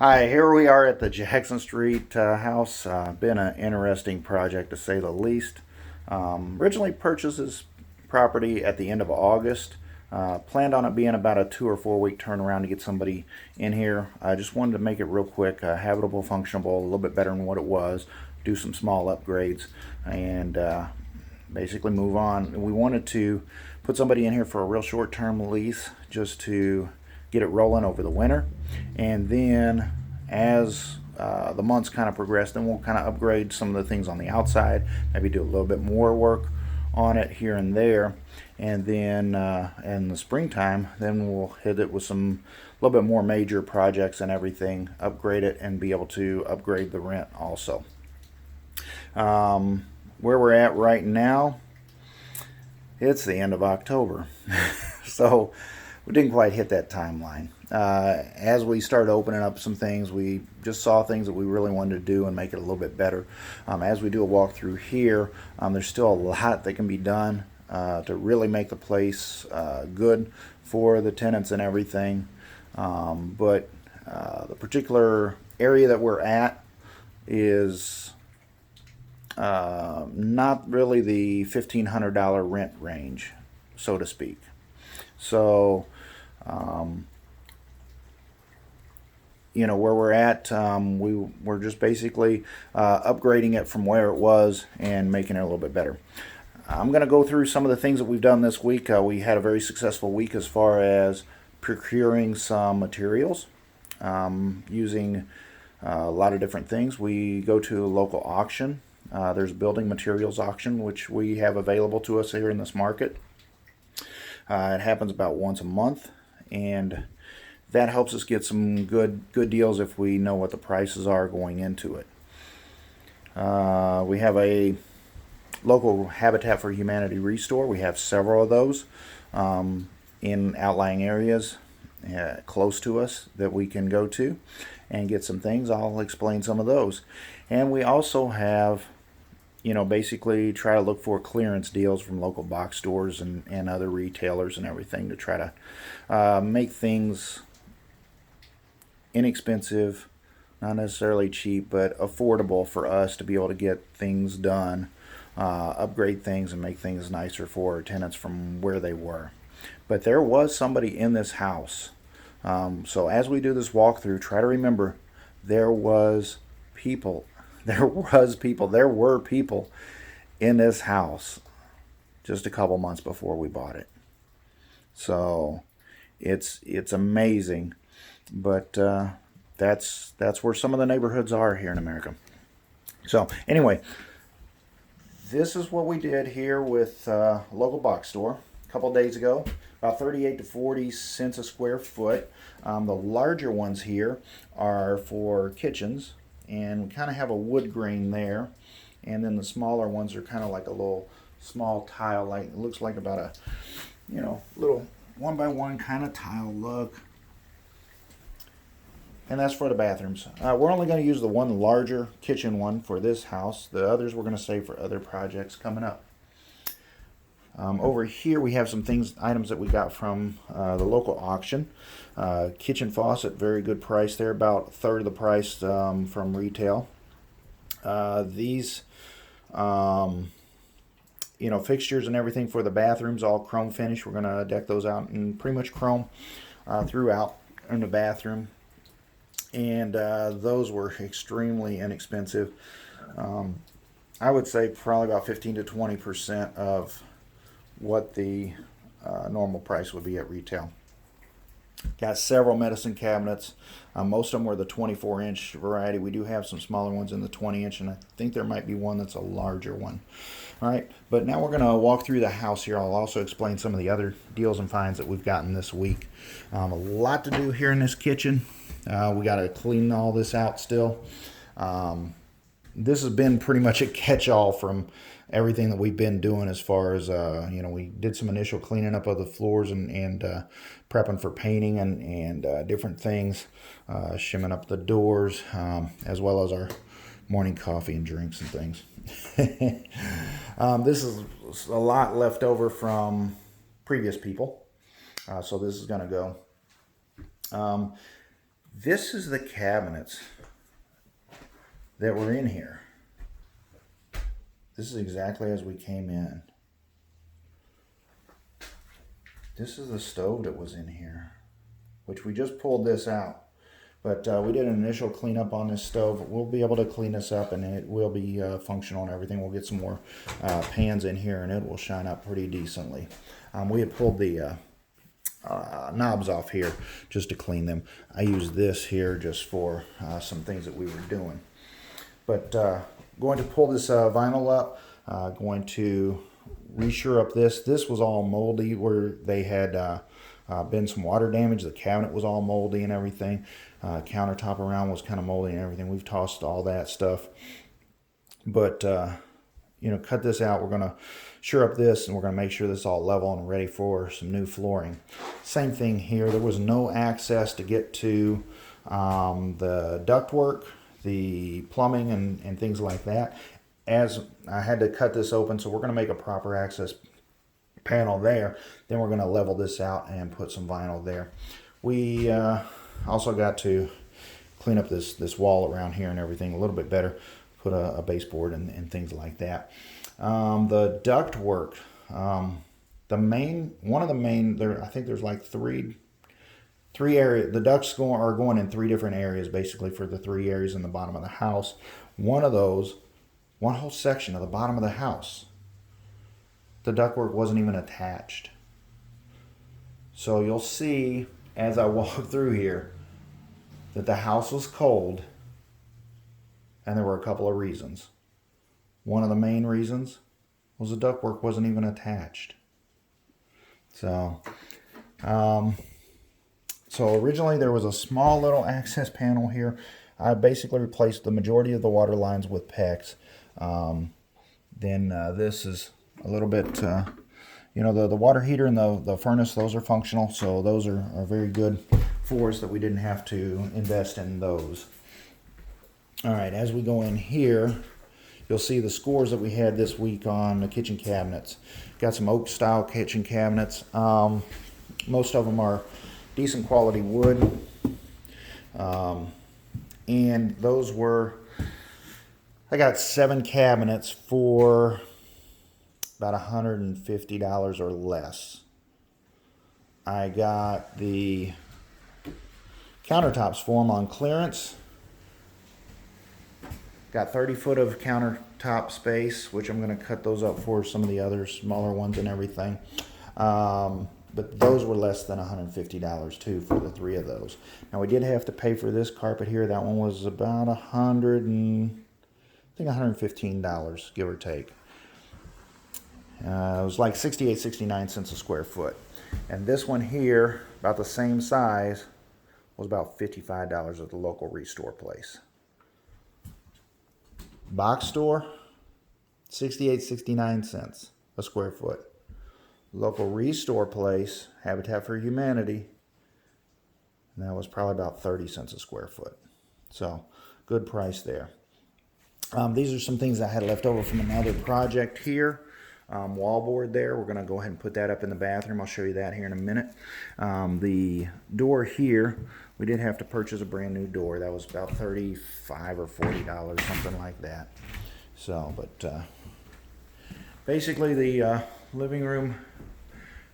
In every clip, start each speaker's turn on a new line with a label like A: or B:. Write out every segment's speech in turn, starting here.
A: Hi, here we are at the Jackson Street house. Been an interesting project to say the least. Originally purchased this property at the end of August. Planned on it being about a 2 or 4 week turnaround to get somebody in here. I just wanted to make it real quick, habitable, functionable, a little bit better than what it was. Do some small upgrades and basically move on. We wanted to put somebody in here for a real short-term lease just to get it rolling over the winter, and then as the months kind of progress, then we'll kind of upgrade some of the things on the outside, maybe do a little bit more work on it here and there, and then in the springtime, then we'll hit it with some a little bit more major projects and everything, upgrade it, and be able to upgrade the rent also. Where we're at right now, it's the end of October. So we didn't quite hit that timeline. As we started opening up some things, we just saw things that we really wanted to do and make it a little bit better. As we do a walkthrough here, there's still a lot that can be done to really make the place good for the tenants and everything. But the particular area that we're at is not really the $1,500 rent range, so to speak. So, where we're at, we're just basically upgrading it from where it was and making it a little bit better. I'm going to go through some of the things that we've done this week. We had a very successful week as far as procuring some materials, using a lot of different things. We go to a local auction. There's a building materials auction, which we have available to us here in this market. It happens about once a month, and that helps us get some good deals if we know what the prices are going into it. We have a local Habitat for Humanity restore. We have several of those in outlying areas close to us that we can go to and get some things. I'll explain some of those. And we also have, basically try to look for clearance deals from local box stores and other retailers and everything to try to make things inexpensive, not necessarily cheap, but affordable for us to be able to get things done, upgrade things, and make things nicer for our tenants from where they were. But there was somebody in this house. So as we do this walkthrough, try to remember there was people. There were people in this house just a couple months before we bought it. So it's amazing, but that's where some of the neighborhoods are here in America. So anyway, this is what we did here with a local box store a couple days ago. About 38 to 40 cents a square foot. The larger ones here are for kitchens, and we kind of have a wood grain there, and then the smaller ones are kind of like a little small tile, like it looks like about a little 1x1 kind of tile look. And that's for the bathrooms. We're only going to use the one larger kitchen one for this house. The others we're going to save for other projects coming up. Over here we have some items that we got from the local auction. Kitchen faucet, very good price there, about a third of the price from retail. These fixtures and everything for the bathrooms, all chrome finish. We're going to deck those out in pretty much chrome throughout in the bathroom. And those were extremely inexpensive. I would say probably about 15 to 20% of what the normal price would be at retail. Got several medicine cabinets. Most of them were the 24-inch variety. We do have some smaller ones in the 20-inch, and I think there might be one that's a larger one. All right, but now we're going to walk through the house here. I'll also explain some of the other deals and finds that we've gotten this week. A lot to do here in this kitchen. We got to clean all this out still. This has been pretty much a catch-all from everything that we've been doing as far as, we did some initial cleaning up of the floors and prepping for painting and different things, shimming up the doors, as well as our morning coffee and drinks and things. This is a lot left over from previous people, so this is going to go. This is the cabinets that were in here. This is exactly as we came in. This is the stove that was in here, which we just pulled this out. But we did an initial cleanup on this stove. We'll be able to clean this up and it will be functional and everything. We'll get some more pans in here and it will shine up pretty decently. We had pulled the knobs off here just to clean them. I use this here just for some things that we were doing. But going to pull this vinyl up, going to re-sure up this. This was all moldy where they had been some water damage. The cabinet was all moldy and everything. Countertop around was kind of moldy and everything. We've tossed all that stuff. But, you know, cut this out. We're going to sure up this and we're going to make sure this is all level and ready for some new flooring. Same thing here. There was no access to get to the ductwork, the plumbing and things like that. As I had to cut this open, so we're going to make a proper access panel there. Then we're going to level this out and put some vinyl there. We also got to clean up this wall around here and everything a little bit better. Put a baseboard and things like that. The duct work, one of the main, there, I think there's like three areas. The ducts are going in 3 different areas basically for the 3 areas in the bottom of the house. One of those, one whole section of the bottom of the house, the ductwork wasn't even attached. So you'll see as I walk through here that the house was cold, and there were a couple of reasons. One of the main reasons was the ductwork wasn't even attached. So originally there was a small little access panel here. I basically replaced the majority of the water lines with PEX. Then this is a little bit, you know, the water heater and the furnace, those are functional. So those are very good for us that we didn't have to invest in those. All right, as we go in here, you'll see the scores that we had this week on the kitchen cabinets. Got some oak style kitchen cabinets. Most of them are decent quality wood. And those were, I got 7 cabinets for about $150 or less. I got the countertops for them on clearance. Got 30 foot of countertop space, which I'm going to cut those up for some of the other smaller ones and everything. But those were less than $150 too for the 3 of those. Now we did have to pay for this carpet here. That one was about $115, give or take. It was like 69 cents a square foot. And this one here, about the same size, was about $55 at the local restore place. Box store, 69 cents a square foot. Local restore place, Habitat for Humanity, and that was probably about 30 cents a square foot. So, good price there. These are some things I had left over from another project here. Wallboard there. We're going to go ahead and put that up in the bathroom. I'll show you that here in a minute. The door here, we did have to purchase a brand new door. That was about $35 or $40, something like that. So, but basically the living room,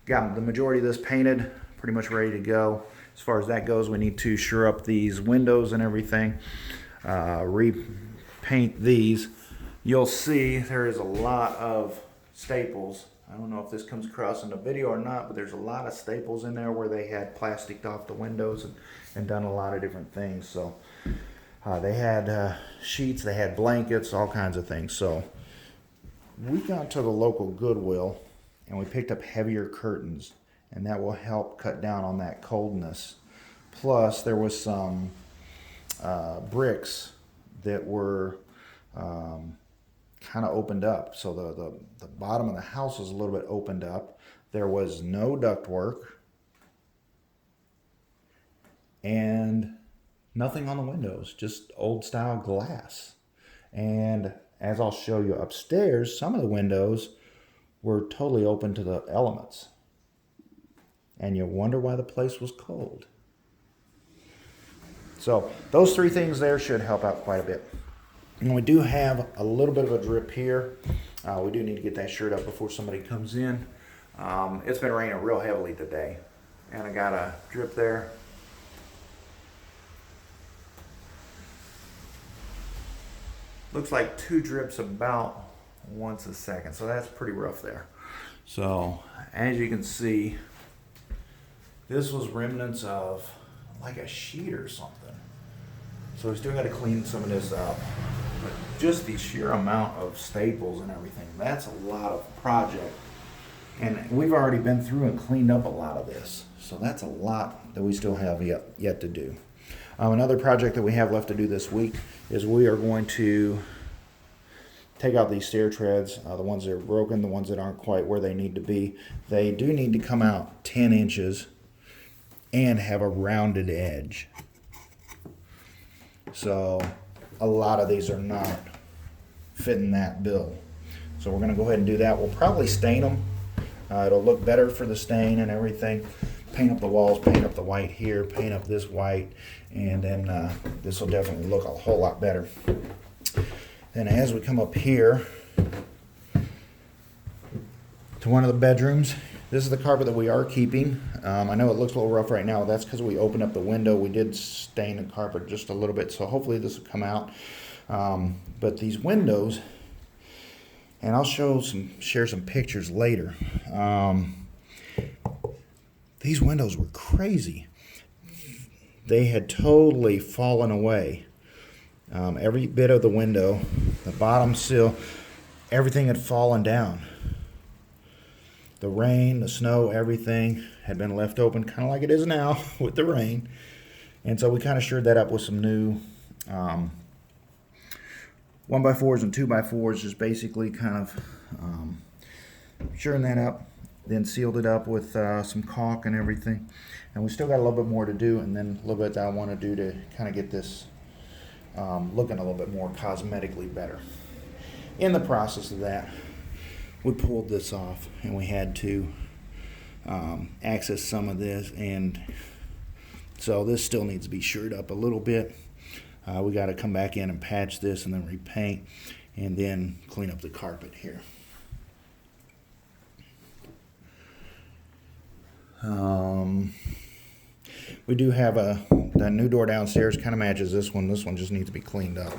A: got the majority of this painted, pretty much ready to go. As far as that goes, we need to sure up these windows and everything, repaint these. You'll see there is a lot of staples. I don't know if this comes across in the video or not, but there's a lot of staples in there where they had plasticed off the windows and done a lot of different things. So they had sheets, they had blankets, all kinds of things. So we got to the local Goodwill and we picked up heavier curtains, and that will help cut down on that coldness. Plus there was some bricks that were kind of opened up. So the bottom of the house was a little bit opened up. There was no ductwork and nothing on the windows, just old style glass. And as I'll show you upstairs, some of the windows were totally open to the elements. And you wonder why the place was cold. So those three things there should help out quite a bit. And we do have a little bit of a drip here. We do need to get that shirt up before somebody comes in. It's been raining real heavily today, and I got a drip there. Looks like 2 drips about once a second, so that's pretty rough there. So as you can see, this was remnants of like a sheet or something. So we still got to clean some of this up. But just the sheer amount of staples and everything, that's a lot of project. And we've already been through and cleaned up a lot of this. So that's a lot that we still have yet to do. Another project that we have left to do this week is we are going to take out these stair treads, the ones that are broken, the ones that aren't quite where they need to be. They do need to come out 10 inches and have a rounded edge. So a lot of these are not fitting that bill. So we're going to go ahead and do that. We'll probably stain them. It'll look better for the stain and everything. Paint up the walls, paint up the white here, paint up this white, and then this will definitely look a whole lot better. Then as we come up here to one of the bedrooms, this is the carpet that we are keeping. I know it looks a little rough right now. That's because we opened up the window. We did stain the carpet just a little bit, so hopefully this will come out. But these windows, and I'll share some pictures later. These windows were crazy. They had totally fallen away. Every bit of the window, the bottom sill, everything had fallen down. The rain, the snow, everything had been left open, kind of like it is now with the rain. And so we kind of shored that up with some new 1x4s and 2x4s, just basically kind of shoring that up. Then sealed it up with some caulk and everything. And we still got a little bit more to do, and then a little bit that I want to do to kind of get this looking a little bit more cosmetically better. In the process of that, we pulled this off, and we had to access some of this, and so this still needs to be shored up a little bit. We got to come back in and patch this and then repaint, and then clean up the carpet here. We do have that new door downstairs, kind of matches this one. This one just needs to be cleaned up.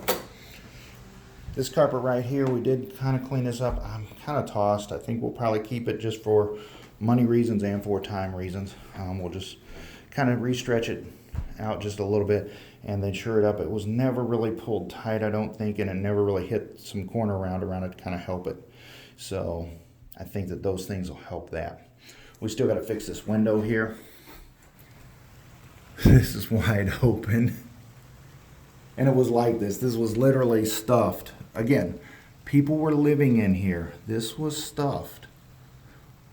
A: This carpet right here, we did kind of clean this up. I'm kind of tossed. I think we'll probably keep it just for money reasons and for time reasons. We'll just kind of restretch it out just a little bit and then shore it up. It was never really pulled tight, I don't think, and it never really hit some corner round around it to kind of help it. So I think that those things will help that. We still got to fix this window here. This is wide open. And it was like this. This was literally stuffed. Again, people were living in here. This was stuffed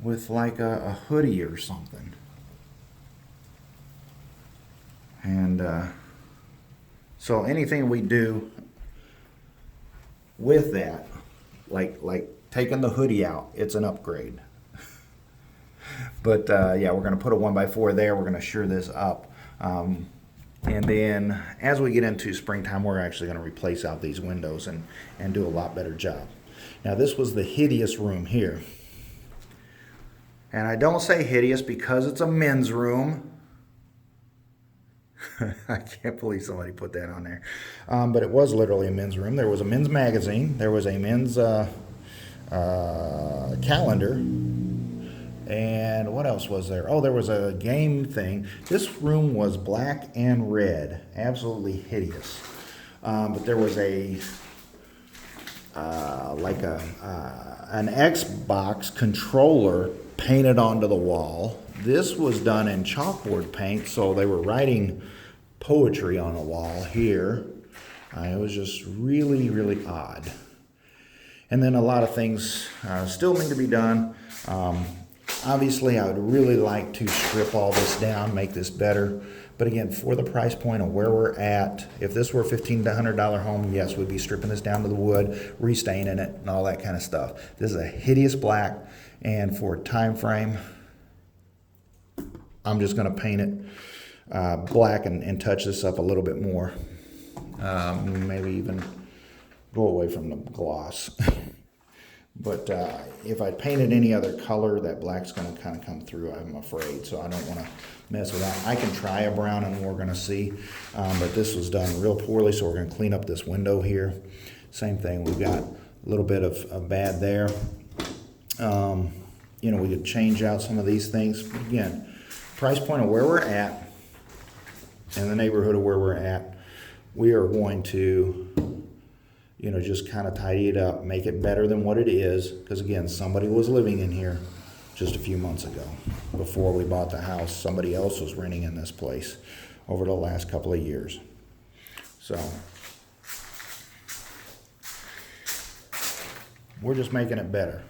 A: with like a hoodie or something. And so anything we do with that, like taking the hoodie out, it's an upgrade. But yeah, we're going to put a 1x4 there. We're going to shore this up. And then as we get into springtime, we're actually going to replace out these windows and do a lot better job. Now this was the hideous room here. And I don't say hideous because it's a men's room. I can't believe somebody put that on there. But it was literally a men's room. There was a men's magazine. There was a men's calendar. And what else was there? Oh, there was a game thing. This room was black and red. Absolutely hideous. But there was an Xbox controller painted onto the wall. This was done in chalkboard paint, so they were writing poetry on a wall here. It was just really, really odd. And then a lot of things still need to be done. Obviously, I would really like to strip all this down, make this better. But again, for the price point of where we're at, if this were a $1,500 to $100 home, yes, we'd be stripping this down to the wood, restaining it, and all that kind of stuff. This is a hideous black, and for a time frame, I'm just going to paint it. black and touch this up a little bit more. Maybe even go away from the gloss. But if I painted any other color, that black's going to kind of come through, I'm afraid. So I don't want to mess with that. I can try a brown and we're going to see. But this was done real poorly, so we're going to clean up this window here. Same thing, we've got a little bit of bad there. You know, we could change out some of these things. But again, price point of where we're at, in the neighborhood of where we're at, we are going to, you know, just kind of tidy it up, make it better than what it is. Because again, somebody was living in here just a few months ago. Before we bought the house, somebody else was renting in this place over the last couple of years. So we're just making it better.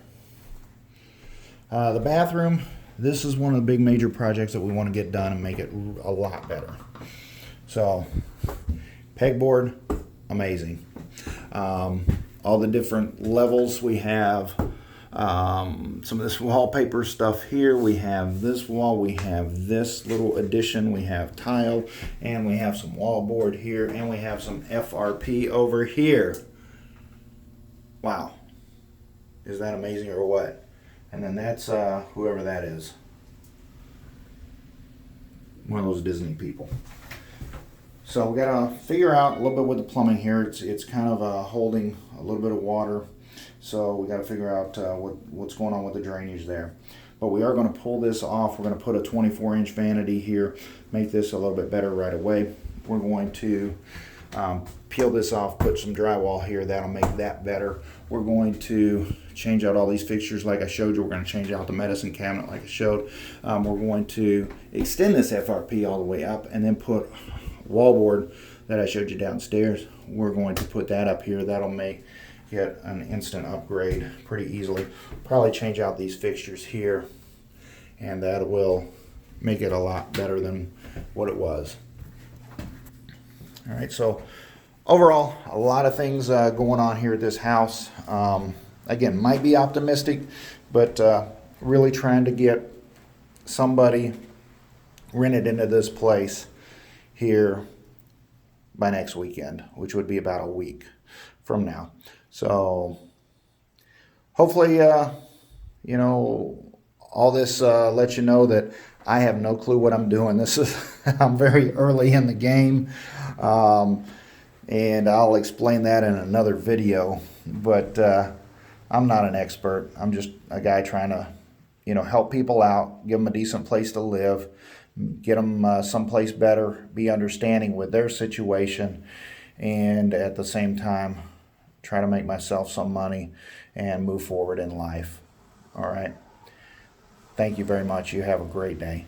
A: The bathroom, this is one of the big major projects that we want to get done and make it a lot better. So, pegboard, amazing. All the different levels we have. Some of this wallpaper stuff here. We have this wall. We have this little addition. We have tile. And we have some wallboard here. And we have some FRP over here. Wow. Is that amazing or what? And then that's whoever that is. One of those Disney people. So we gotta figure out a little bit with the plumbing here. It's kind of holding a little bit of water. So we gotta figure out what's going on with the drainage there. But we are gonna pull this off. We're gonna put a 24-inch vanity here, make this a little bit better right away. We're going to peel this off, put some drywall here. That'll make that better. We're going to change out all these fixtures like I showed you. We're going to change out the medicine cabinet like I showed. We're going to extend this FRP all the way up and then put wallboard that I showed you downstairs. We're going to put that up here. That'll make it an instant upgrade pretty easily. Probably change out these fixtures here, and that will make it a lot better than what it was. All right, so overall, a lot of things going on here at this house. Again, might be optimistic, but really trying to get somebody rented into this place here by next weekend, which would be about a week from now. So hopefully, you know, all this lets you know that I have no clue what I'm doing. This is I'm very early in the game. And I'll explain that in another video, but I'm not an expert. I'm just a guy trying to, you know, help people out, give them a decent place to live, get them someplace better, be understanding with their situation, and at the same time, try to make myself some money and move forward in life. All right. Thank you very much. You have a great day.